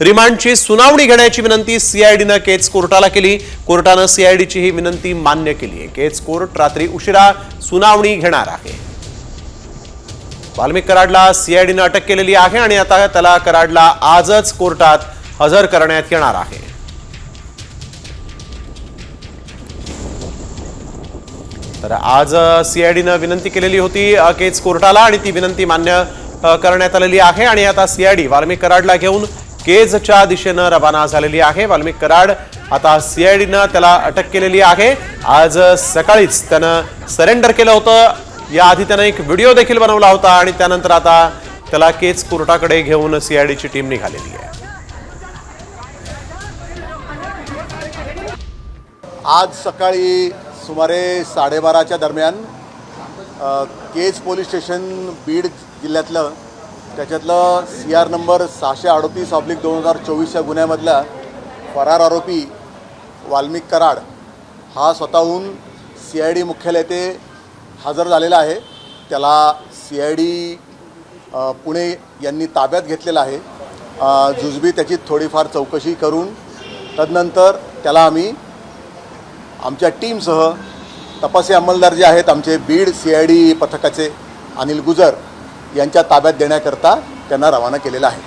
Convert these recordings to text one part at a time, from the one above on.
रिमांडची सुनावणी घेण्याची विनंती सीआयडीनं केज कोर्टाला केली। कोर्टानं सीआयडीची ही विनंती मान्य केली आहे। केज कोर्ट रात्री उशिरा सुनावणी घेणार आहे। वाल्मिक कराडला सीआयडीनं अटक केलेली आहे आणि आता त्याला कराडला आजच कोर्टात हजर करण्यात येणार आहे। तर आज सीआयडीनं विनंती केलेली होती केज कोर्टाला आणि ती विनंती मान्य करण्यात आलेली आहे आणि आता सीआयडी वाल्मिक कराडला घेऊन केजच्या दिशेनं रवाना झालेली आहे। वाल्मिक कराड आता सीआयडीनं त्याला अटक केलेली आहे। आज सकाळीच त्यानं सरेंडर केलं होतं। याआधी त्यानं एक व्हिडिओ देखील बनवला होता आणि त्यानंतर आता त्याला केज कोर्टाकडे घेऊन सीआयडीची टीम निघालेली आहे। आज सकाळी सुमारे 12:30च्या दरम्यान केज पोलीस स्टेशन बीड जिल्ह्यातलं त्याच्यातलं CR नंबर 638/2024 या गुन्ह्यामधला फरार आरोपी वाल्मिक कराड हा स्वतःहून CID मुख्यालय येथे हजर झालेला आहे। त्याला CID पुणे यांनी ताब्यात घेतलेला आहे। जुजबी त्याची थोडीफार चौकशी करून तदनंतर त्याला आम्ही आमच्या टीमसह तपासी अंमलदार जे आहेत आमचे बीड CID पथकाचे अनिल गुजर यांच्या ताब्यात देण्याकरता त्यांना रवाना केलेला आहे।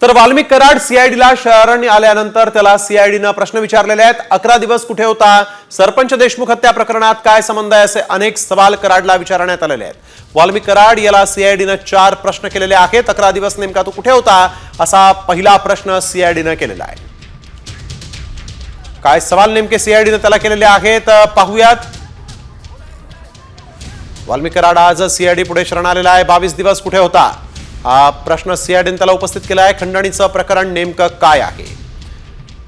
तर वाल्मिक कराड सीआयडीला शरण आल्यानंतर त्याला सीआयडीनं प्रश्न विचारलेले आहेत। 11 दिवस कुठे होता, सरपंच देशमुख हत्या प्रकरणात काय संबंध आहे, असे अनेक सवाल कराडला विचारण्यात आलेले आहेत। वाल्मिक कराड याला सीआयडीनं 4 प्रश्न केलेले आहेत। 11 दिवस नेमका तो कुठे होता असा पहिला प्रश्न सीआयडीनं केलेला आहे। काय सवाल नेमके सीआयडीनं त्याला केलेले आहेत पाहूयात। वाल्मिक कराड आज सीआयडी पुढे शरण आलेला आहे। 22 दिवस कुठे होता हा प्रश्न सीआयडीने त्याला उपस्थित केला आहे। खंडणीचं प्रकरण नेमकं काय आहे,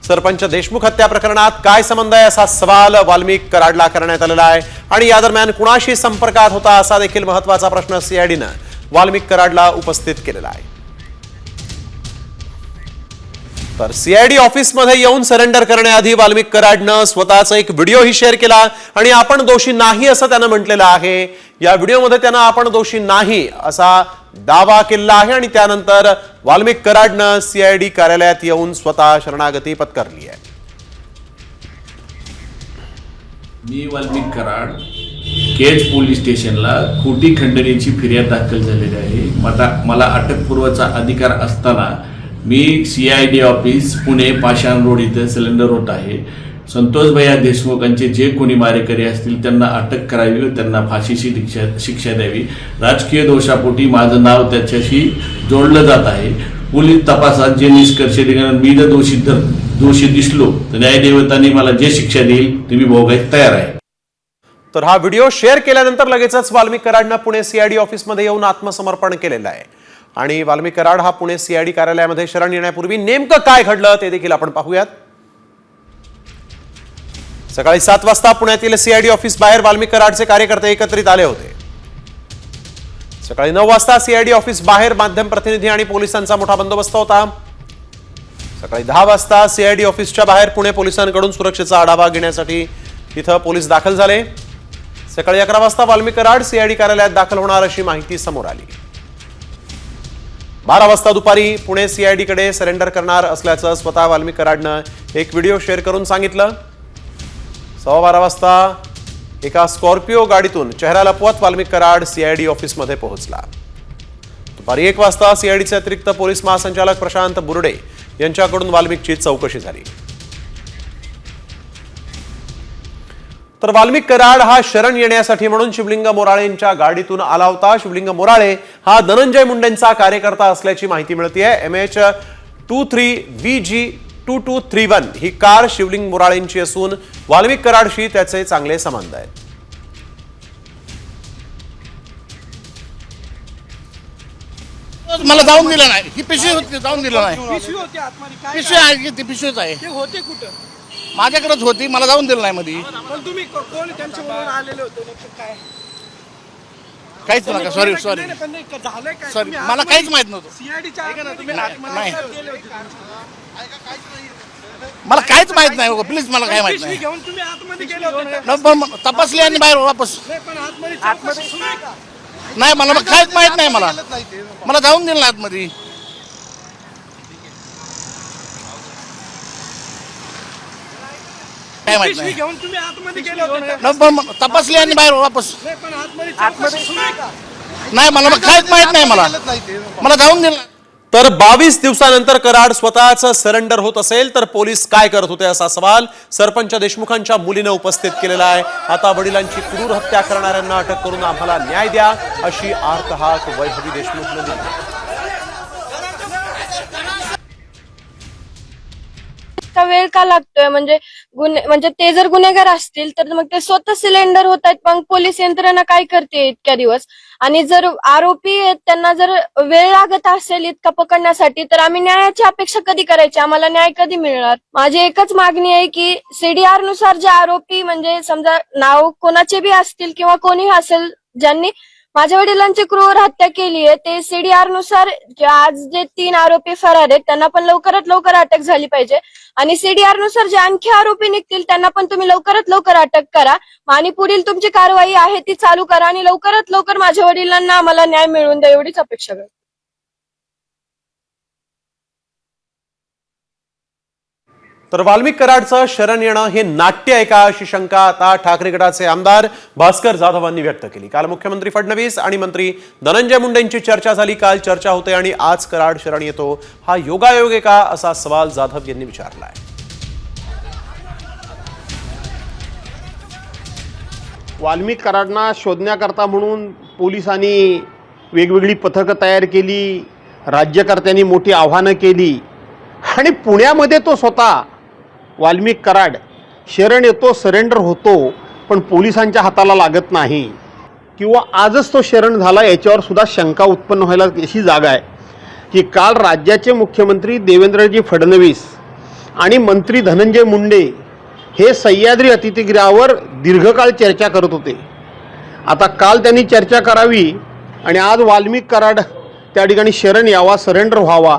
सरपंच देशमुख हत्या प्रकरणात काय संबंध आहे असा सवाल वाल्मिक कराडला करण्यात आलेला आहे आणि या दरम्यान कुणाशी संपर्कात होता असा देखील महत्त्वाचा प्रश्न सीआयडीने वाल्मिक कराडला उपस्थित केलेला आहे। तर सीआयडी ऑफिसमध्ये येऊन सरेंडर करण्याआधी वाल्मिक कराडनं स्वतःचा एक व्हिडिओही शेअर केला आणि आपण दोषी नाही असं त्यानं म्हटलेलं आहे। या व्हिडिओमध्ये त्यानं आपण दोषी नाही असा दावा केला आहे आणि त्यानंतर वाल्मिक कराडनं सीआयडी कार्यालयात येऊन स्वतः शरणागती पत्करली आहे। मी वाल्मिक कराड केज पोलीस स्टेशनला खोटी खंडणीची फिर्याद दाखल झालेली आहे। मला अटकपूर्वचा अधिकार असताना मी CID ऑफिस पुणे पाषाण रोड इथे सिलेंडर होत आहे। संतोष भैया देशमुखांचे जे कोणी मारेकरी असतील त्यांना अटक करावी व त्यांना फाशीची शिक्षा द्यावी। राजकीय दोषापोटी माझं नाव त्याच्याशी जोडलं जात आहे। पोलीस तपासात जे निष्कर्ष निघणार मी जर दोषी दिसलो तर न्यायदेवतांनी मला जे शिक्षा देईल ती मी भोगायला तयार आहे। तर हा व्हिडिओ शेअर केल्यानंतर लगेचच वाल्मिक कराडनं पुणे CID ऑफिसमध्ये येऊन आत्मसमर्पण केलेलं आहे आणि वाल्मिक कराड हा पुणे CID कार्यालयामध्ये शरण येण्यापूर्वी नेमकं काय घडलं ते देखील आपण पाहूयात। सकाळी 7 वाजता पुण्यातील CID ऑफिस बाहेर वाल्मिक कराडचे कार्यकर्ते एकत्रित आले होते। सकाळी 9 वाजता CID ऑफिस बाहेर माध्यम प्रतिनिधी आणि पोलिसांचा मोठा बंदोबस्त होता। सकाळी 10 वाजता CID ऑफिसच्या बाहेर पुणे पोलिसांकडून सुरक्षेचा आढावा घेण्यासाठी तिथं पोलीस दाखल झाले। सकाळी 11 वाजता वाल्मिक कराड CID कार्यालयात दाखल होणार अशी माहिती समोर आली। 12 वाजता दुपारी पुणे CID कडे सरेंडर करणार असल्याचं स्वतः वाल्मिक कराडनं एक व्हिडिओ शेअर करून सांगितलं। 12:15 वाजता एका स्कॉर्पिओ गाडीतून चेहरा लपवत वाल्मिक कराड CID ऑफिसमध्ये पोहोचला। दुपारी 1 वाजता CIDचे अतिरिक्त पोलीस महासंचालक प्रशांत बुर्डे यांच्याकडून वाल्मिकची चौकशी झाली। तर वाल्मिक कराड हा शरण येण्यासाठी म्हणून शिवलिंग मोराळेंच्या गाडीतून आला होता। शिवलिंग मोराळे हा धनंजय मुंडेंचा कार्यकर्ता असल्याची माहिती मिळते। MH23BG2231 ही कार शिवलिंग मोराळेंची असून वाल्मिक कराडशी त्याचे चांगले संबंध आहेत। मला जाऊन दिलं नाही, ही पिशवी होती, जाऊन दिलं नाही। पिशवी आहे ती पिशवीच आहे, होते कुठं माझ्याकडेच होती, मला जाऊन दिलं नाही मध्ये। पण तुम्ही कोण त्यांच्याबरोबर आलेले होते काय काहीच नका, सॉरी झालंय काय सॉरी, मला काहीच माहित नव्हतं। सीआयडीच्या तुम्ही नाही गेले होते मला काहीच माहित नाही, प्लीज मला काय माहित नाही। घेऊन तुम्ही आतमध्ये गेले होते पण तपासली आणि बाहेर वापस पण आतमध्ये नाही, मला काहीच माहित नाही। मला जाऊन दिलं नाही आतमध्ये। काय माहित पिशवी नाही. घेऊन तुम्ही आतमध्ये गेले होते का? न, पण तपासली आणि बाहेर वापस. नाही, पण आतमध्ये सुरू आहे का? नाही, मला काहीच माहित नाही. मला जाऊन दिलं. तर 22 दिवसानंतर कराड स्वतःच सरेंडर होत असेल तर पोलीस काय करत होते असा सवाल सरपंच देशमुखांच्या मुलीनं उपस्थित केलेला आहे. आता वडिलांची क्रूर हत्या करणाऱ्यांना अटक करून आम्हाला न्याय द्या अशी आर्त हाक वैभवी देशमुखनं दिली. इतका वेळ का लागतोय? म्हणजे ते जर गुन्हेगार असतील तर मग ते स्वतः सिलेंडर होत आहेत, मग पोलीस यंत्रणा काय करते इतक्या दिवस? आणि जर आरोपी आहेत त्यांना जर वेळ लागत असेल इतका पकडण्यासाठी तर आम्ही न्यायाची अपेक्षा कधी करायची? आम्हाला न्याय कधी मिळणार? माझी एकच मागणी आहे की सीडीआर नुसार जे आरोपी म्हणजे समजा नाव कोणाचे बी असतील किंवा कोणी असेल ज्यांनी माझ्या वडिलांची क्रूर हत्या केली आहे ते सीडीआर नुसार आज जे 3 आरोपी फरार आहेत त्यांना पण लवकरात लवकर अटक झाली पाहिजे आणि सीडीआर नुसार जे आणखी आरोपी निघतील त्यांना पण तुम्ही लवकरात लवकर अटक करा आणि पुढील तुमची कारवाई आहे ती चालू करा आणि लवकरात लवकर माझ्या वडिलांना आम्हाला न्याय मिळवून द्या एवढीच अपेक्षा करते. तर वाल्मिक कराडचं शरण येणं हे नाट्य आहे का अशी शंका आता ठाकरे गटाचे आमदार भास्कर जाधवांनी व्यक्त केली. काल मुख्यमंत्री फडणवीस आणि मंत्री धनंजय मुंडेंची चर्चा झाली. काल चर्चा होते आणि आज कराड शरण येतो. हा योगायोग आहे का असा सवाल जाधव यांनी विचारला आहे. वाल्मिक कराडना शोधण्याकरता म्हणून पोलिसांनी वेगवेगळी पथकं तयार केली, राज्यकर्त्यांनी मोठी आव्हानं केली आणि पुण्यामध्ये तो स्वतः वाल्मिक कराड शरण येतो, सरेंडर होतो, पण पोलिसांच्या हाताला लागत नाही किंवा आजच तो शरण झाला याच्यावर सुद्धा शंका उत्पन्न व्हायला अशी जागा आहे की काल राज्याचे मुख्यमंत्री देवेंद्रजी फडणवीस आणि मंत्री धनंजय मुंडे हे सह्याद्री अतिथीगृहावर दीर्घकाळ चर्चा करत होते. आता काल त्यांनी चर्चा करावी आणि आज वाल्मिक कराड त्या ठिकाणी शरण यावा, सरेंडर व्हावा,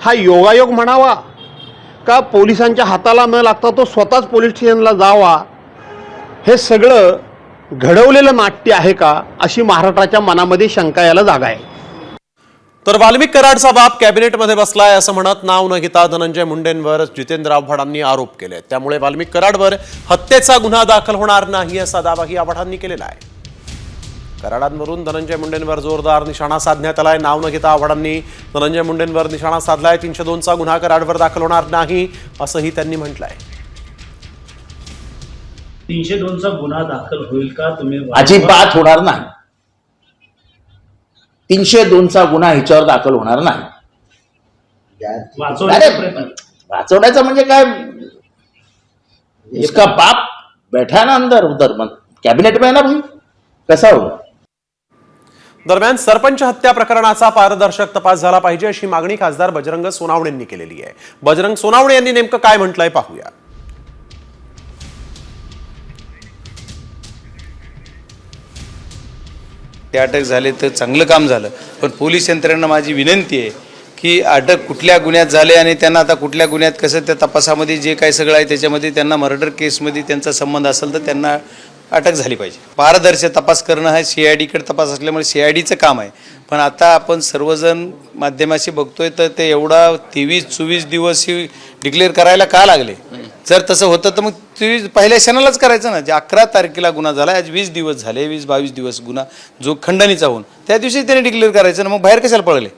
हा योगायोग म्हणावा का पोलिसांच्या हाताला न लागता तो स्वतःच पोलीस स्टेशनला जावा, हे सगळं घडवलेलं नाट्य आहे का अशी महाराष्ट्राच्या मनामध्ये शंका यायला जागा आहे. तर वाल्मिक कराडचा बाप कॅबिनेटमध्ये बसलाय असं म्हणत नाव न घेता धनंजय मुंडेंवर जितेंद्र आव्हाडांनी आरोप केले. त्यामुळे वाल्मिक कराडवर हत्येचा गुन्हा दाखल होणार नाही असा दावाही आव्हाडांनी केलेला आहे. कराडांवरून धनंजय मुंडेंवर जोरदार निशाणा साधण्यात आलाय. नाव न घेता आव्हाडांनी धनंजय मुंडेंवर निशाणा साधलाय. 302चा गुन्हा कराडवर दाखल होणार नाही असंही त्यांनी म्हटलंय. 302चा गुन्हा दाखल होईल का? तुम्ही अजिबात होणार नाही. 302चा गुन्हा ह्याच्यावर दाखल होणार नाही. वाचवण्याचा प्रयत्न. वाचवण्याचा म्हणजे काय? इसका बाप बैठा ना अंदर उधर, मग कैबिनेट में है ना भाई, कैसा होगा? दरम्यान सरपंच हत्या प्रकरणाचा पारदर्शक तपास झाला पाहिजे अशी मागणी खासदार बजरंग सोनावणेंनी केलेली आहे. बजरंग सोनावणे यांनी नेमकं काय म्हटलंय पाहूया. ते अटक झाले तर चांगलं काम झालं, पण पोलीस यंत्रणेला माझी विनंती आहे की अटक कुठल्या गुन्ह्यात झाले आणि त्यांना आता कुठल्या गुन्ह्यात कसं त्या तपासामध्ये जे काही सगळं आहे त्याच्यामध्ये त्यांना मर्डर केसमध्ये त्यांचा संबंध असेल तर त्यांना अटक झाली पाहिजे. पारदर्शक तपास करणं हा CIDकडे तपास असल्यामुळे CIDचं काम आहे. पण आता आपण सर्वजण माध्यमाशी बघतोय तर ते एवढा 23-24 दिवस डिक्लेअर करायला का लागले? जर तसं होतं तर मग 23 पहिल्या क्षणालाच करायचं ना. जे 11 तारखेला गुन्हा झाला, आज 20 दिवस झाले, 20-22 दिवस गुन्हा जो खंडणीचा होऊन त्या दिवशी त्याने डिक्लेअर करायचं ना. मग बाहेर कशाला पळले?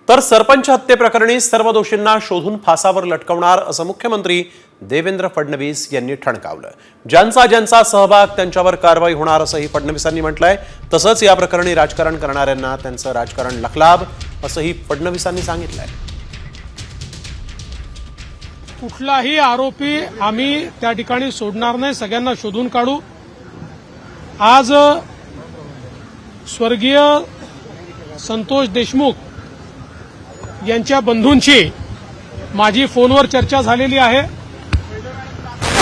तर सरपंच हत्येप्रकरणी सर्व दोषींना शोधून फासावर लटकवणार असं मुख्यमंत्री देवेंद्र फडणवीस यांनी ठणकावलं. ज्यांचा ज्यांचा सहभाग त्यांच्यावर कारवाई होणार असंही फडणवीसांनी म्हटलंय. तसंच या प्रकरणी राजकारण करणाऱ्यांना त्यांचं राजकारण लखलाभ असंही फडणवीसांनी सांगितलंय. कुठलाही आरोपी आम्ही त्या ठिकाणी सोडणार नाही, सगळ्यांना शोधून काढू. आज स्वर्गीय संतोष देशमुख यांच्या बंधूंची माझी फोनवर चर्चा झालेली आहे.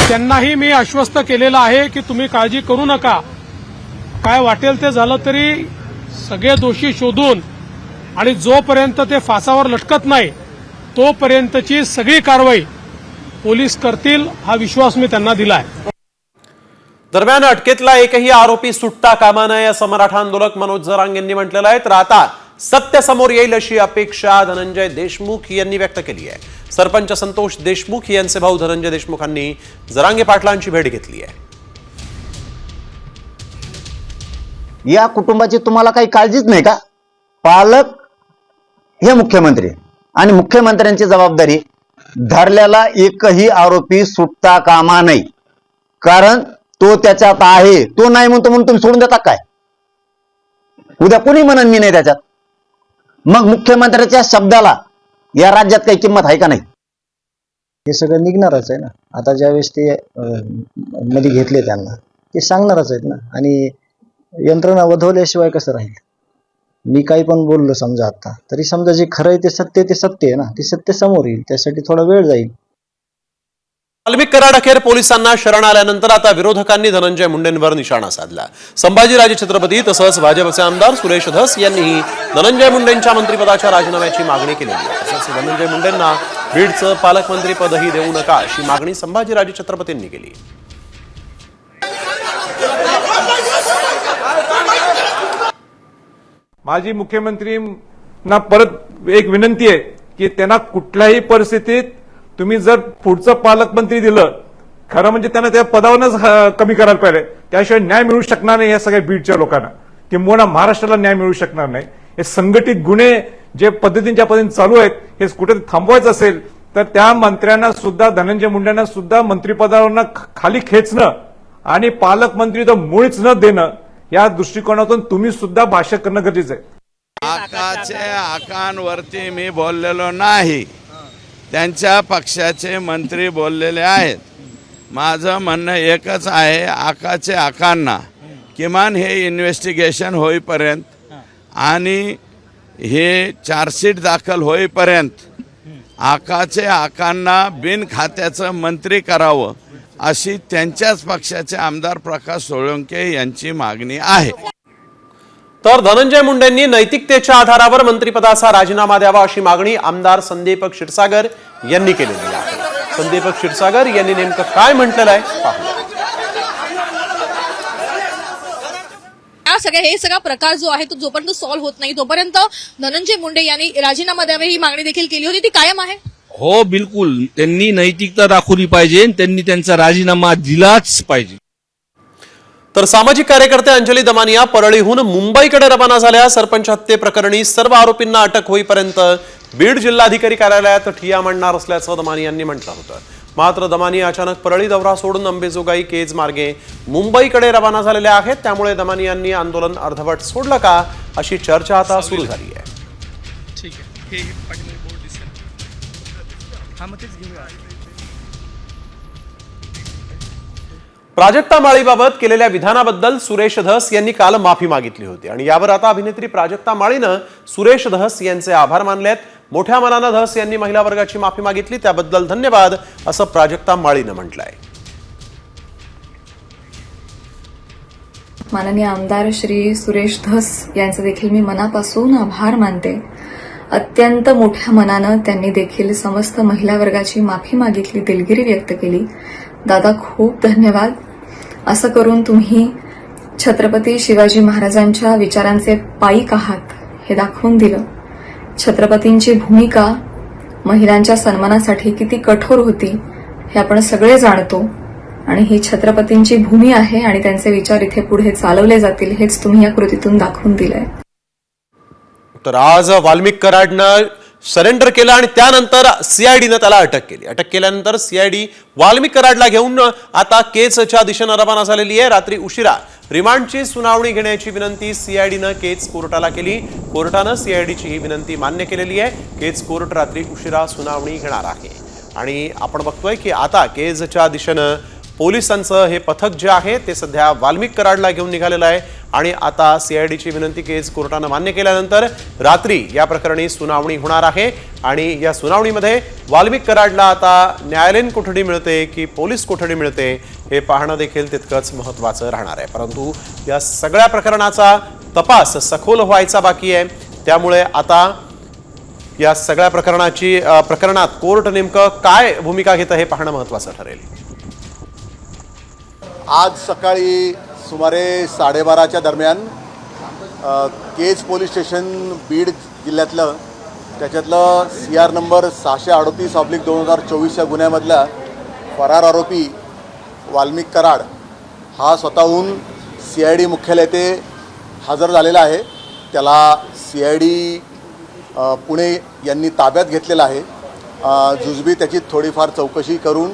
त्यांनाही मी आश्वस्त केलेलं आहे की तुम्ही काळजी करू नका, काय वाटेल ते झालं तरी सगळे दोषी शोधून आणि जोपर्यंत ते फासावर लटकत नाही तोपर्यंतची सगळी कारवाई पोलीस करतील हा विश्वास मी त्यांना दिला आहे. दरम्यान अटकेतला एकही आरोपी सुटता कामा नये असं मराठा आंदोलक मनोज जरांग यांनी म्हटलेलं आहे. तर आता सत्य समोर येईल अशी अपेक्षा धनंजय देशमुख यांनी व्यक्त केली आहे. सरपंच संतोष देशमुख यांचे भाऊ धनंजय देशमुखांनी जरांगे पाटलांची भेट घेतली आहे. या कुटुंबाची तुम्हाला काही काळजीच नाही का? पालक हे मुख्यमंत्री आणि मुख्यमंत्र्यांची जबाबदारी, धरलेला एकही आरोपी सुटता कामा नाही. कारण तो त्याच्यात आहे. तो नाही म्हणतो म्हणून तुम्ही सोडून देता काय? उद्या कोणी म्हणन मी नाही त्याच्यात. मग मुख्यमंत्र्याच्या शब्दाला या राज्यात काही किंमत आहे का नाही? हे सगळं निघणारच आहे ना. आता ज्यावेळेस ते मध्ये घेतले त्यांना ते सांगणारच आहेत ना. आणि यंत्रणा वधवल्याशिवाय कसं राहील? मी काही पण बोललो समजा आता तरी समजा जे खरं आहे ते सत्य आहे ना. ते सत्य समोर येईल, त्यासाठी थोडा वेळ जाईल. वाल्मिक कराड अखेर पोलिसांना शरण आल्यानंतर आता विरोधकांनी धनंजय मुंडेंवर निशाणा साधला. संभाजीराजे छत्रपती तसंच भाजपचे आमदार सुरेश धस यांनीही धनंजय मुंडेंच्या मंत्रिपदाच्या राजीनाम्याची मागणी केली आहे. तसंच धनंजय मुंडेंना बीडचं पालकमंत्रीपदही देऊ नका अशी मागणी संभाजीराजे छत्रपतींनी केली. माजी मुख्यमंत्रींना परत एक विनंती आहे की त्यांना कुठल्याही परिस्थितीत तुम्ही जर पुढचं पालकमंत्री दिलं, खरं म्हणजे त्यांना त्या पदावरच कमी करायला पाहिजे. त्याशिवाय न्याय मिळू शकणार नाही या सगळ्या बीडच्या लोकांना, किंबहुना महाराष्ट्राला न्याय मिळू शकणार नाही. हे संघटित गुन्हे जे पद्धतीच्या चालू आहेत हे कुठे थांबवायचं असेल तर त्या मंत्र्यांना सुद्धा, धनंजय मुंडेंना सुद्धा मंत्रिपदावरनं खाली खेचणं आणि पालकमंत्री तर मुळीच न देणं, या दृष्टिकोनातून तुम्ही सुद्धा भाष्य करणं गरजेचं आहे. आकाचे आकांवरती मी बोललेलो नाही, त्यांच्या पक्षाचे मंत्री बोललेले आहेत. माझं म्हणणं एकच आहे, आकाचे आकांना किमान हे इन्व्हेस्टिगेशन होईपर्यंत आणि हे चार्जशीट दाखल होईपर्यंत आकाचे आकांना बिन खात्याचं मंत्री करावं अशी त्यांच्याच पक्षाचे आमदार प्रकाश सोळंके यांची मागणी आहे. तर धनंजय मुंडेंनी नैतिकतेच्या आधारावर मंत्रिपदाचा राजीनामा द्यावा अशी मागणी आमदार संदीप क्षीरसागर यांनी केलेली आहे. संदीप क्षीरसागर यांनी नेमकं काय म्हटलेलं आहे पाहूया. हे सगळा प्रकार जो आहे तो जोपर्यंत सॉल्व्ह होत नाही तोपर्यंत धनंजय मुंडे यांनी राजीनामा द्यावे ही मागणी देखील केली होती, ती कायम आहे. हो बिलकुल, त्यांनी नैतिकता दाखवली पाहिजे, त्यांनी त्यांचा राजीनामा दिलाच पाहिजे. तर सामाजिक कार्यकर्ते अंजली दमानिया परळीहून मुंबईकडे रवाना झाल्या. सरपंच हत्येप्रकरणी सर्व आरोपींना अटक होईपर्यंत बीड जिल्हाधिकारी कार्यालयात ठिय्या मांडणार असल्याचं दमानियांनी म्हटलं होतं. मात्र दमानिया अचानक परळी दौरा सोडून अंबेजोगाई केज मार्गे मुंबईकडे रवाना झालेल्या आहेत. त्यामुळे दमानियांनी आंदोलन अर्धवट सोडलं का अशी चर्चा आता सुरू झाली आहे. प्राजक्ता माळीबाबत केलेल्या विधानाबद्दल सुरेश धस यांनी काल माफी मागितली होती आणि यावर आता अभिनेत्री प्राजक्ता माळीनं सुरेश धस यांचे आभार मानलेत. मोठ्या मनानं धस यांनी महिला वर्गाची माफी मागितली, त्याबद्दल धन्यवाद असं प्राजक्ता माळीनं म्हटलंय. माननीय आमदार श्री सुरेश धस यांचे देखील मी मनापासून आभार मानते. अत्यंत मोठ्या मनानं त्यांनी देखील समस्त महिला वर्गाची माफी मागितली, दिलगिरी व्यक्त केली. दादा खूप धन्यवाद. असं करून तुम्ही छत्रपती शिवाजी महाराजांच्या विचारांचे पाईक आहात हे दाखवून दिलं. छत्रपतींची भूमिका महिलांच्या सन्मानासाठी किती कठोर होती हे आपण सगळे जाणतो आणि ही छत्रपतींची भूमी आहे आणि त्यांचे विचार इथे पुढे चालवले जातील हेच तुम्ही या कृतीतून दाखवून दिलंय. तर आज वाल्मिक कराडनं सरेंडर केलं आणि त्यानंतर सीआयडीनं त्याला अटक केली. अटक केल्यानंतर सीआयडी वाल्मिक कराडला घेऊन आता केजच्या दिशेनं रवाना झालेली आहे. रात्री उशिरा रिमांडची सुनावणी घेण्याची विनंती सीआयडीनं केज कोर्टाला केली. कोर्टानं सीआयडीची ही विनंती मान्य केलेली आहे. केज कोर्ट रात्री उशिरा सुनावणी घेणार आहे आणि आपण बघतोय की आता केजच्या दिशेनं पोलिसांचं हे पथक जे आहे ते सध्या वाल्मिक कराडला घेऊन निघालेलं आहे आणि आता सीआयडीची विनंती केज कोर्टानं मान्य केल्यानंतर रात्री या प्रकरणी सुनावणी होणार आहे आणि या सुनावणीमध्ये वाल्मिक कराडला आता न्यायालयीन कोठडी मिळते की पोलीस कोठडी मिळते हे पाहणं देखील तितकंच महत्त्वाचं राहणार आहे. परंतु या सगळ्या प्रकरणाचा तपास सखोल व्हायचा बाकी आहे. त्यामुळे आता या सगळ्या प्रकरणात कोर्ट नेमकं काय भूमिका घेतं हे पाहणं महत्त्वाचं ठरेल. आज सकाळी सुमारे 12:30च्या दरम्यान केज पोलीस स्टेशन बीड जिल्ह्यातलं त्याच्यातलं CR नंबर 638/2024 या गुन्ह्यामधला फरार आरोपी वाल्मिक कराड हा स्वतःहून CID मुख्यालय येथे हजर झालेला आहे. त्याला CID पुणे यांनी ताब्यात घेतलेला आहे. जुजबी त्याची थोडीफार चौकशी करून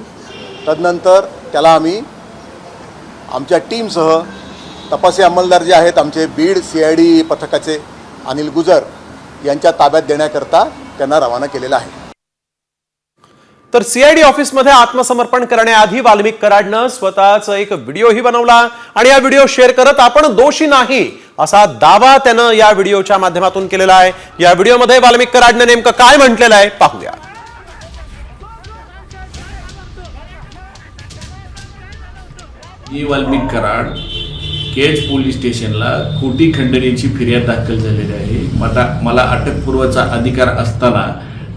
तदनंतर त्याला आम्ही आमच्या टीमसह तपासी अंमलदार जे आहेत आमचे बीड CID पथकाचे अनिल गुजर यांच्या ताब्यात देण्याकरता त्यांना रवाना केलेला आहे. तर CID ऑफिसमध्ये आत्मसमर्पण करण्याआधी वाल्मिक कराडनं स्वतःचा एक व्हिडिओही बनवला आणि या व्हिडिओ शेअर करत आपण दोषी नाही असा दावा त्यानं या व्हिडिओच्या माध्यमातून केलेला आहे. या व्हिडिओमध्ये वाल्मिक कराडनं नेमकं काय म्हटलेलं आहे पाहूया. मी वाल्मिक कराड केज पोलीस स्टेशनला खोटी खंडणीची फिर्याद दाखल झालेली आहे. मला अटकपूर्वचा अधिकार असताना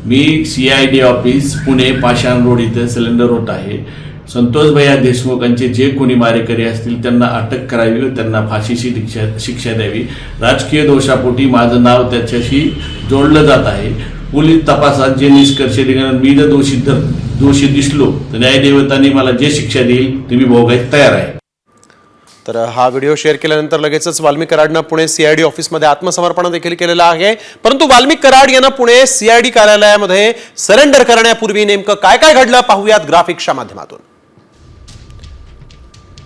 मी CID ऑफिस पुणे पाषाण रोड इथे सिलेंडर होत आहे. संतोष भैया देशमुखांचे जे कोणी मारेकरी असतील त्यांना अटक करावी व त्यांना फाशीची शिक्षा द्यावी. राजकीय दोषापोटी माझं नाव त्याच्याशी जोडलं जात आहे. पोलीस तपासात जे निष्कर्ष निघणार मी जर दोषी दिसलो तर न्यायदेवतांनी मला जे शिक्षा देईल ती मी भोगायला तयार आहे. तर हा व्हिडिओ शेअर केल्यानंतर लगेचच वाल्मिक कराडनं पुणे CID ऑफिसमध्ये आत्मसमर्पण देखील केलेलं आहे. परंतु वाल्मिक कराड यांना पुणे CID कार्यालयामध्ये सरेंडर करण्यापूर्वी नेमकं काय काय घडलं पाहूयात ग्राफिक्सच्या माध्यमातून.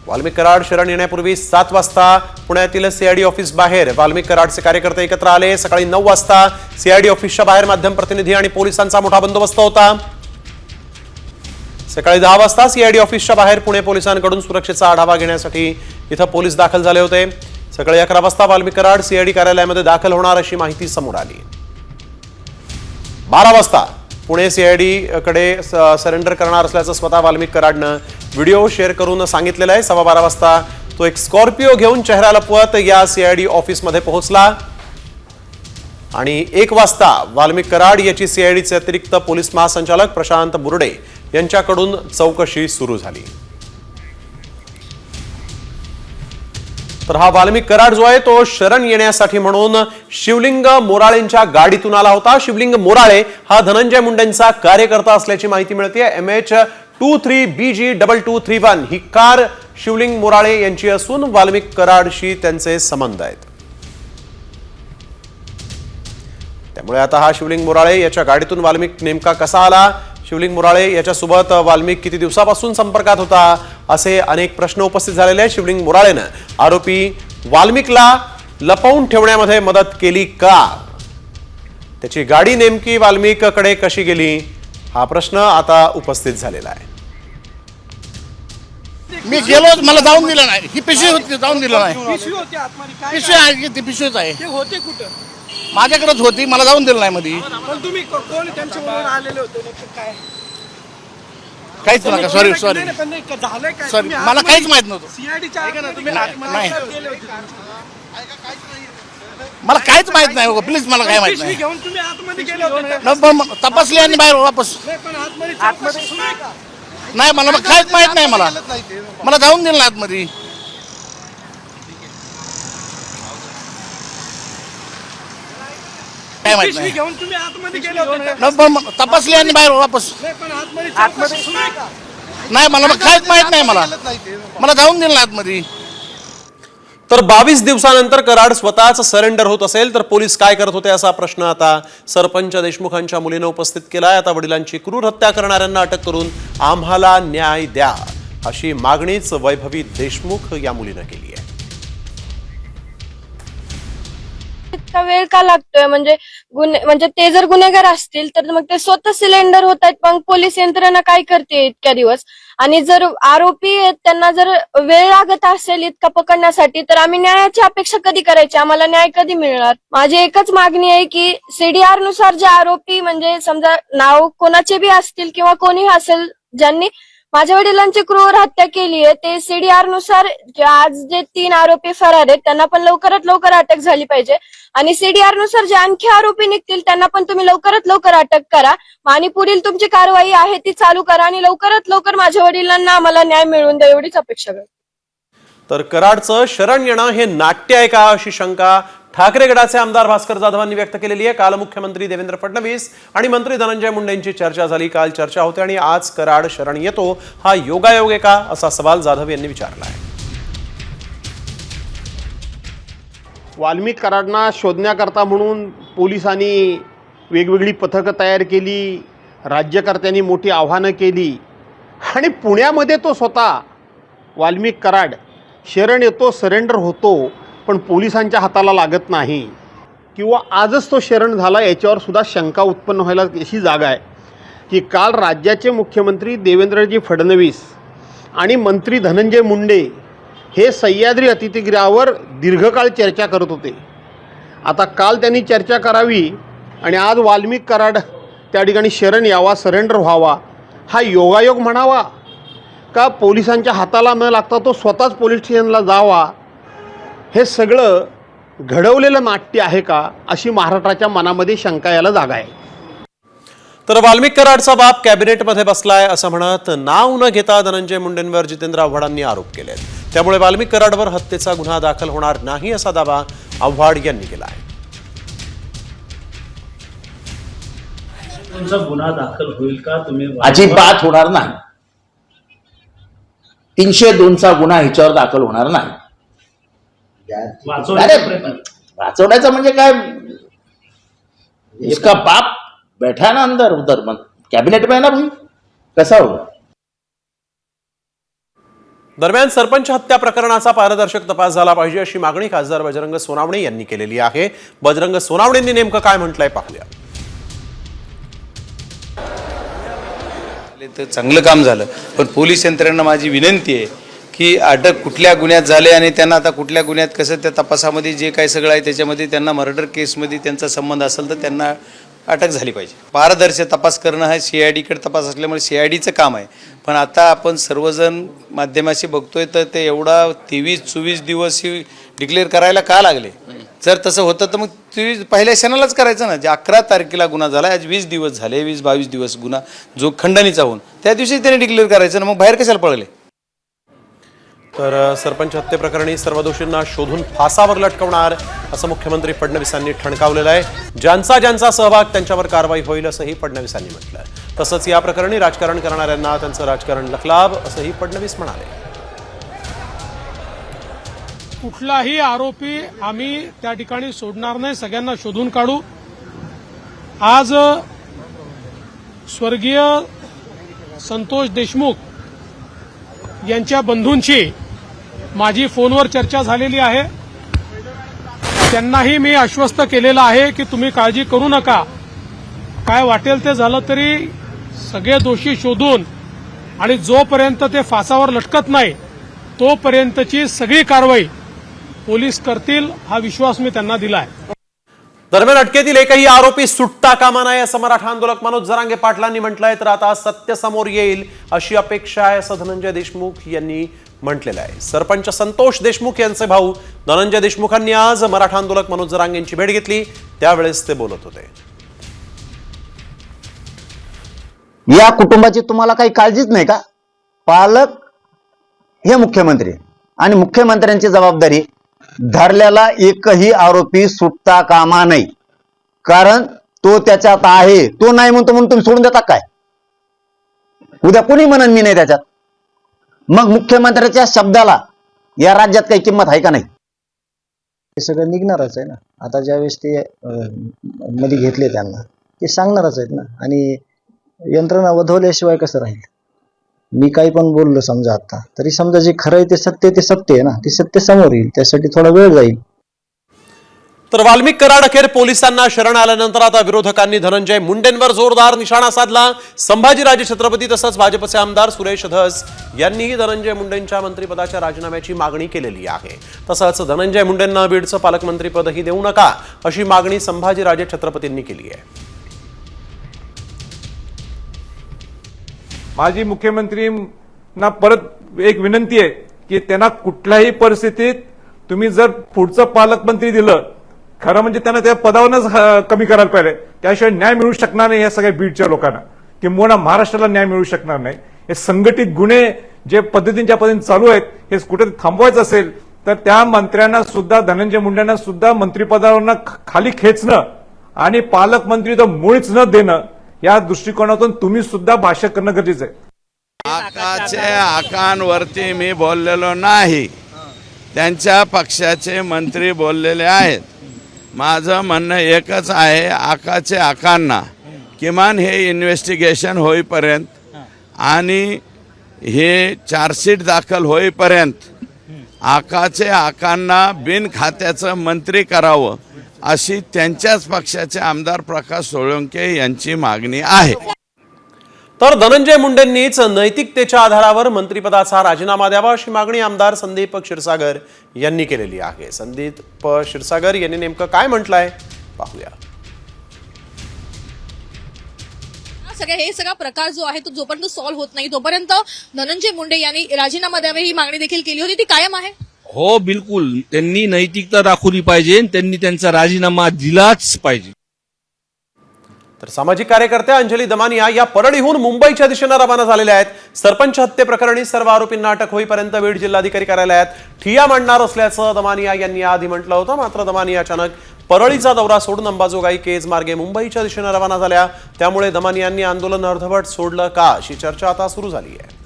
वाल्मिक कराड शरण येण्यापूर्वी 7 वाजता पुण्यातील CID ऑफिस बाहेर वाल्मिक कराडचे कार्यकर्ते एकत्र आले. सकाळी 9 वाजता CID ऑफिसच्या बाहेर माध्यम प्रतिनिधी आणि पोलिसांचा मोठा बंदोबस्त होता. सकाळी 10 वाजता CID ऑफिसच्या बाहेर पुणे पोलिसांकडून सुरक्षेचा आढावा घेण्यासाठी इथं पोलीस दाखल झाले होते. सकाळी 11 वाजता वाल्मिक कराड CID कार्यालयामध्ये दाखल होणार अशी माहिती समोर आली. 12 वाजता पुणे CID कडे सरेंडर करणार असल्याचं स्वतः वाल्मिक कराडनं व्हिडिओ शेअर करून सांगितलेलं आहे. 12:15 वाजता तो एक स्कॉर्पिओ घेऊन चेहरा लपवत या CID ऑफिसमध्ये पोहोचला आणि 1 वाजता वाल्मिक कराड याची CIDचे अतिरिक्त पोलीस महासंचालक प्रशांत बुर्डे यांच्याकडून चौकशी सुरू झाली. तर हा वाल्मिक कराड जो आहे तो शरण येण्यासाठी म्हणून शिवलिंग मोराळेंच्या गाडीतून आला होता. शिवलिंग मोराळे हा धनंजय मुंडेंचा कार्यकर्ता असल्याची माहिती मिळते. MH23BG2231 ही कार शिवलिंग मोराळे यांची असून वाल्मिक कराडशी त्यांचे संबंध आहेत. त्यामुळे आता हा शिवलिंग मोराळे याच्या गाडीतून वाल्मिक नेमका कसा आला, शिवलिंग मोराळे याच्यासोबत वाल्मिक किती दिवसापासून संपर्कात होता, असे अनेक प्रश्न उपस्थित झालेले आहेत. शिवलिंग मोराळेनं आरोपी वाल्मिकला लपवून ठेवण्यामध्ये मदत केली का, त्याची गाडी नेमकी वाल्मिककडे कशी गेली, हा प्रश्न आता उपस्थित झालेला आहे. मी गेलो मला जाऊन दिलं नाही. ही पिशवी होती जाऊन दिलं नाही. पिशवी आहे ती पिशवीच आहे. होते कुठं माझ्याकडेच होती मला जाऊन दिलं नाही मध्ये. पण तुम्ही कोण त्यांच्याबरोबर आलेले होते काय काहीच नका. सॉरी झालंय काय सॉरी मला काहीच माहित नव्हतं. CIDच्या नाही मला काहीच माहित नाही हो. प्लीज मला काय माहित नाही. घेऊन तुम्ही आतमध्ये गेले होते तपासले आणि बाहेर वापस. पण आतमध्ये सुरू आहे का? नाही मला काहीच माहित नाही. मला जाऊन दिलं नाही आतमध्ये. काय माहित नाही. घेऊन तुम्ही आतमध्ये गेले होते तपासले आणि बाहेर वापस. पण आतमध्ये सुरू आहे का? नाही मला काहीच माहित नाही. मला जाऊन दिलं नाही आतमध्ये. तर 22 दिवसानंतर कराड स्वतःच सरेंडर होत असेल तर पोलीस काय करत होते असा प्रश्न आता सरपंच देशमुखांच्या मुलीनं उपस्थित केलाय. आता वडिलांची क्रूर हत्या करणाऱ्यांना अटक करून आम्हाला न्याय द्या अशी मागणीच वैभवी देशमुख या मुलीनं केली आहे. इतका वेळ का लागतोय म्हणजे ते जर गुन्हेगार असतील तर मग ते स्वतः सिलेंडर होत आहेत, मग पोलीस यंत्रणा काय करते इतक्या दिवस. आणि जर आरोपी त्यांना जर वेळ लागत असेल इतका पकडण्यासाठी तर आम्ही न्यायाची अपेक्षा कधी करायची, आम्हाला न्याय कधी मिळणार. माझी एकच मागणी आहे की CDR नुसार जे आरोपी म्हणजे समजा नाव कोणाचे बी असतील किंवा कोणी असेल ज्यांनी माझ्या वडिलांची क्रूर हत्या केली आहे ते CDR नुसार आज जे 3 आरोपी फरार आहेत त्यांना पण लवकरात लवकर अटक झाली पाहिजे. आणि CDR नुसार जे आणखी आरोपी निघतील त्यांना पण तुम्ही लवकरात लवकर अटक करा आणि पुढील तुमची कारवाई आहे ती चालू करा आणि लवकरात लवकर माझ्या वडिलांना आम्हाला न्याय मिळवून द्या एवढीच अपेक्षा करतो. तर कराडचं शरण येणं हे नाट्य आहे का अशी शंका ठाकरे गटाचे आमदार भास्कर जाधवांनी व्यक्त केलेली आहे. काल मुख्यमंत्री देवेंद्र फडणवीस आणि मंत्री धनंजय मुंडेंची चर्चा झाली. काल चर्चा होते आणि आज कराड शरण येतो, हा योगायोग आहे का, असा सवाल जाधव यांनी विचारला आहे. वाल्मिक कराडना शोधण्याकरता म्हणून पोलिसांनी वेगवेगळी पथकं तयार केली, राज्यकर्त्यांनी मोठी आव्हानं केली आणि पुण्यामध्ये तो स्वतः वाल्मिक कराड शरण येतो, सरेंडर होतो, पण पोलिसांच्या हाताला लागत नाही किंवा आजच तो शरण झाला याच्यावर सुद्धा शंका उत्पन्न व्हायला अशी जागा आहे की काल राज्याचे मुख्यमंत्री देवेंद्रजी फडणवीस आणि मंत्री धनंजय मुंडे हे सह्याद्री अतिथीगृहावर दीर्घकाळ चर्चा करत होते. आता काल त्यांनी चर्चा करावी आणि आज वाल्मिक कराड त्या ठिकाणी शरण यावा, सरेंडर व्हावा, हा योगायोग म्हणावा का पोलिसांच्या हाताला न लागता तो स्वतःच पोलीस स्टेशनला जावा, हे सगळं घडवलेलं नाट्य आहे का, अशी महाराष्ट्राच्या मनामध्ये शंका यायला जागा आहे. तर वाल्मिक कराडचा बाप कॅबिनेटमध्ये बसलाय असं म्हणत नाव न घेता धनंजय मुंडेंवर जितेंद्र आव्हाडांनी आरोप केले. त्यामुळे वाल्मिक कराडवर हत्येचा गुन्हा दाखल होणार नाही असा दावा आव्हाड यांनी केला आहे. तुमचा गुन्हा दाखल होईल का? तुम्ही अजिबात होणार नाही. 302चा गुन्हा ह्याच्यावर दाखल होणार नाही. वाचवण्याचा म्हणजे काय, इसका बाप बैठा ना अंदर उधर कैबिनेट में ना भाई, कसा होगा. दरम्यान सरपंच हत्या प्रकरणाचा पारदर्शक तपास झाला पाहिजे अशी मागणी खासदार बजरंग सोनावणे यांनी केलेली आहे. बजरंग सोनावणेंनी नेमकं काय म्हटलंय पाहूया. तर चांगलं काम झालं, पण पोलीस यंत्रणेला माझी विनंती आहे की अटक कुठल्या गुन्ह्यात झाले आणि त्यांना आता कुठल्या गुन्ह्यात कसं त्या तपासामध्ये जे काही सगळं आहे त्याच्यामध्ये त्यांना मर्डर केसमध्ये त्यांचा संबंध असेल तर त्यांना अटक झाली पाहिजे. पारदर्शक तपास करणं हा CIDकडे तपास असल्यामुळे CIDचं काम आहे. पण आता आपण सर्वजण माध्यमाशी बघतोय तर ते एवढा 23-24 दिवस डिक्लेअर करायला का लागले. जर तसं होतं तर मग 23 पहिल्या क्षणालाच करायचं ना. जे 11 तारखेला गुन्हा झाला, आज 20 दिवस झाले, 20-22 दिवस गुन्हा जो खंडणीचा होऊन त्या दिवशी त्याने डिक्लेअर करायचं ना, मग बाहेर कशाला पळले. तर सरपंच हत्येप्रकरणी सर्व दोषींना शोधून फासावर लटकवणार असं मुख्यमंत्री फडणवीसांनी ठणकावलेलं आहे. ज्यांचा ज्यांचा सहभाग त्यांच्यावर कारवाई होईल असंही फडणवीसांनी म्हटलं आहे. तसंच या प्रकरणी राजकारण करणाऱ्यांना त्यांचं राजकारण लखलाभ असंही फडणवीस म्हणाले. कुठलाही आरोपी आम्ही त्या ठिकाणी सोडणार नाही, सगळ्यांना शोधून काढू. आज स्वर्गीय संतोष देशमुख यांच्या बंधूंची माझी फोनवर चर्चा झालेली आहे. त्यांनाही मी आश्वस्त केलेलं आहे की तुम्ही काळजी करू नका, काय वाटेल ते झालं तरी सगळे दोषी शोधून आणि जोपर्यंत ते फासावर लटकत नाही तोपर्यंतची सगळी कारवाई पोलीस करतील, हा विश्वास मी त्यांना दिला आहे. दरम्यान अटकेतील एकही आरोपी सुटता कामा नये असं मराठा आंदोलक मनोज जरांगे पाटलांनी म्हटलंय. तर आता सत्य समोर येईल अशी अपेक्षा आहे असं धनंजय देशमुख यांनी म्हटलेलं आहे. सरपंच संतोष देशमुख यांचे भाऊ धनंजय देशमुखांनी आज मराठा आंदोलक मनोज जरांगे यांची भेट घेतली, त्यावेळेस ते बोलत होते. या कुटुंबाची तुम्हाला काही काळजीच नाही का? पालक हे मुख्यमंत्री आणि मुख्यमंत्र्यांची जबाबदारी, धरलेला एकही आरोपी सुटता कामा नाही. कारण तो त्याच्यात आहे, तो नाही म्हणतो म्हणून तुम्ही सोडून देता काय? उद्या कोणी म्हणन मी नाही त्याच्यात, मग मुख्यमंत्र्याच्या शब्दाला या राज्यात काही किंमत आहे का नाही? हे सगळं निघणारच आहे ना. आता ज्यावेळेस ते मध्ये घेतले त्यांना ते सांगणारच आहेत ना. आणि यंत्रणा वधवल्याशिवाय कसं राहील? मी काही पण बोललो समजा आता तरी समजा जे खरं आहे ते सत्य आहे ना, ते सत्य समोर येईल, त्यासाठी थोडा वेळ जाईल. तर वाल्मिक कराड अखेर पोलिसांना शरण आल्यानंतर आता विरोधकांनी धनंजय मुंडेंवर जोरदार निशाणा साधला. संभाजीराजे छत्रपती तसंच भाजपचे आमदार सुरेश धस यांनीही धनंजय मुंडेंच्या मंत्रिपदाच्या राजीनाम्याची मागणी केलेली आहे. तसंच धनंजय मुंडेंना बीडचं पालकमंत्रीपदही देऊ नका अशी मागणी संभाजीराजे छत्रपतींनी केली आहे. माजी मुख्यमंत्रींना परत एक विनंती आहे की त्यांना कुठल्याही परिस्थितीत तुम्ही जर पुढचं पालकमंत्री दिलं, खरं म्हणजे त्यांना त्या पदावरच कमी करायला पाहिजे. त्याशिवाय न्याय मिळू शकणार नाही या सगळ्या बीडच्या लोकांना, किंबहुना महाराष्ट्राला न्याय मिळू शकणार नाही. हे संघटित गुन्हे जे पद्धतीने चालू आहेत हे कुठे थांबवायचं असेल तर त्या मंत्र्यांना सुद्धा, धनंजय मुंडेंना सुद्धा मंत्रिपदावरनं खाली खेचणं आणि पालकमंत्री तर मुळीच न देणं, या दृष्टिकोनातून तुम्ही सुद्धा भाष्य करणं गरजेचं आहे. आकाच्या आकांवरती मी बोललेलो नाही, त्यांच्या पक्षाचे मंत्री बोललेले आहेत. माझं म्हणणं एकच आहे, आकाच्या आकांना किमान हे इन्व्हेस्टिगेशन होईपर्यंत आणि हे चार्जशीट दाखल होईपर्यंत आकाचे आकांना बिन खात्याचं मंत्री करावं अशी त्यांच्याच पक्षाचे आमदार प्रकाश सोळंके यांची मागणी आहे. तर धनंजय मुंडेंनीच नैतिकतेच्या आधारावर मंत्रिपदाचा राजीनामा द्यावा अशी मागणी आमदार संदीप क्षीरसागर यांनी केलेली आहे. संदीप क्षीरसागर यांनी नेमकं काय म्हटलंय पाहूया. हे सगळा प्रकार जो आहे तो जोपर्यंत सॉल्व्ह होत नाही तोपर्यंत धनंजय मुंडे यांनी राजीनामा द्यावे ही मागणी देखील केली होती, ती कायम आहे. हो बिलकुल, त्यांनी नैतिकता दाखवली पाहिजे, त्यांनी त्यांचा राजीनामा दिलाच पाहिजे. तर सामाजिक कार्यकर्त्या अंजली दमानिया या परळीहून मुंबईच्या दिशेनं रवाना झालेल्या आहेत. सरपंच हत्येप्रकरणी सर्व आरोपींना अटक होईपर्यंत बीड जिल्हाधिकारी कार्यालयात ठिय्या मांडणार असल्याचं दमानिया यांनी आधी म्हटलं होतं. मात्र दमानिया अचानक परळीचा दौरा सोडून अंबाजोगाई केज मार्गे मुंबईच्या दिशेनं रवाना झाल्या. त्यामुळे दमानियांनी आंदोलन अर्धवट सोडलं का अशी चर्चा आता सुरू झाली आहे.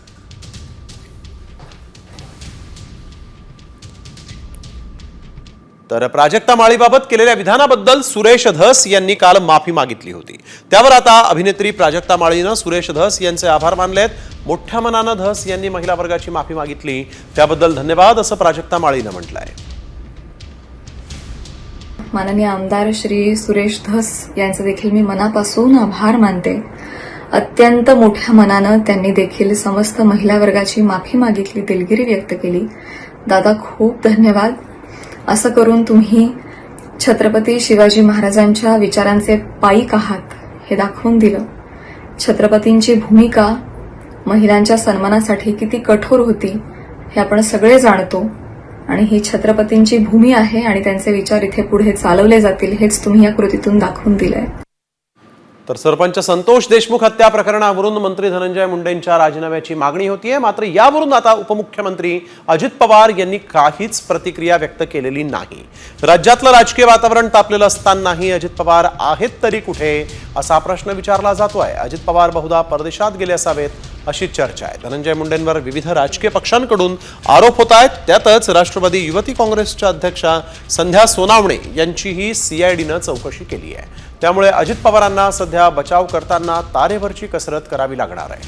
तर प्राजक्ता माळीबाबत केलेल्या विधानाबद्दल सुरेश धस यांनी काल माफी मागितली होती. त्यावर आता अभिनेत्री प्राजक्ता माळीनं सुरेश धस यांचे आभार मानलेत. मोठ्या मनानं धस यांनी महिला वर्गाची माफी मागितली, त्याबद्दल धन्यवाद असं प्राजक्ता माळीनं म्हटलंय. माननीय आमदार श्री सुरेश धस यांचे देखील मी मनापासून आभार मानते. अत्यंत मोठ्या मनानं त्यांनी देखील समस्त महिला वर्गाची माफी मागितली, दिलगिरी व्यक्त केली. दादा खूप धन्यवाद. असं करून तुम्ही छत्रपती शिवाजी महाराजांच्या विचारांचे पाईक आहात हे दाखवून दिलं. छत्रपतींची भूमिका महिलांच्या सन्मानासाठी किती कठोर होती हे आपण सगळे जाणतो आणि ही छत्रपतींची भूमी आहे आणि त्यांचे विचार इथे पुढे चालवले जातील हेच तुम्ही या कृतीतून दाखवून दिलंय. तर सरपंच संतोष देशमुख हत्या प्रकरणावरून मंत्री धनंजय मुंडेंच्या राजीनाम्याची मागणी होतीये. मात्र यावरून आता उपमुख्यमंत्री अजित पवार यांनी काहीच प्रतिक्रिया व्यक्त केलेली नाही. राज्यातलं राजकीय वातावरण तापलेलं असतानाही अजित पवार आहेत तरी कुठे असा प्रश्न विचारला जातोय. अजित पवार बहुधा परदेशात गेले असावेत अशी चर्चा आहे. धनंजय मुंडेंवर विविध राजकीय पक्षांकडून आरोप होत आहेत. त्यातच राष्ट्रवादी युवती काँग्रेसच्या अध्यक्षा संध्या सोनावणे यांचीही सीआयडीनं चौकशी केली आहे. त्यामुळे अजित पवारांना सध्या बचाव करताना तारेवरची कसरत करावी लागणार आहे.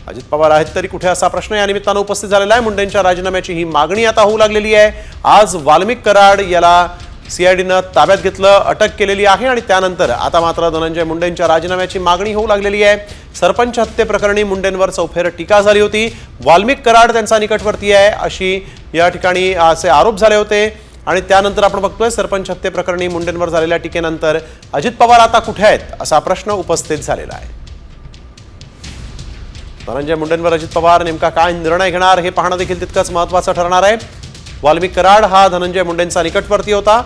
अजित पवार आहेत तरी कुठे असा प्रश्न या निमित्तानं उपस्थित झालेला आहे. मुंडेंच्या राजीनाम्याची ही मागणी आता होऊ लागलेली आहे. आज वाल्मिक कराड याला सीआयडीनं ताब्यात घेतलं, अटक केलेली आहे आणि त्यानंतर आता मात्र धनंजय मुंडेंच्या राजीनाम्याची मागणी होऊ लागलेली आहे. सरपंच हत्येप्रकरणी मुंडेंवर चौफेर टीका झाली होती. वाल्मिक कराड त्यांचा निकटवर्ती आहे अशी या ठिकाणी असे आरोप झाले होते आणि त्यानंतर आपण बघतोय सरपंच हत्येप्रकरणी मुंडेंवर झालेल्या टीकेनंतर अजित पवार आता कुठे आहेत असा प्रश्न उपस्थित झालेला आहे. धनंजय मुंडेंवर अजित पवार नेमका काय निर्णय घेणार हे पाहणं देखील तितकंच महत्त्वाचं ठरणार आहे. वाल्मिक कराड हा धनंजय मुंडेंचा निकटवर्ती होता.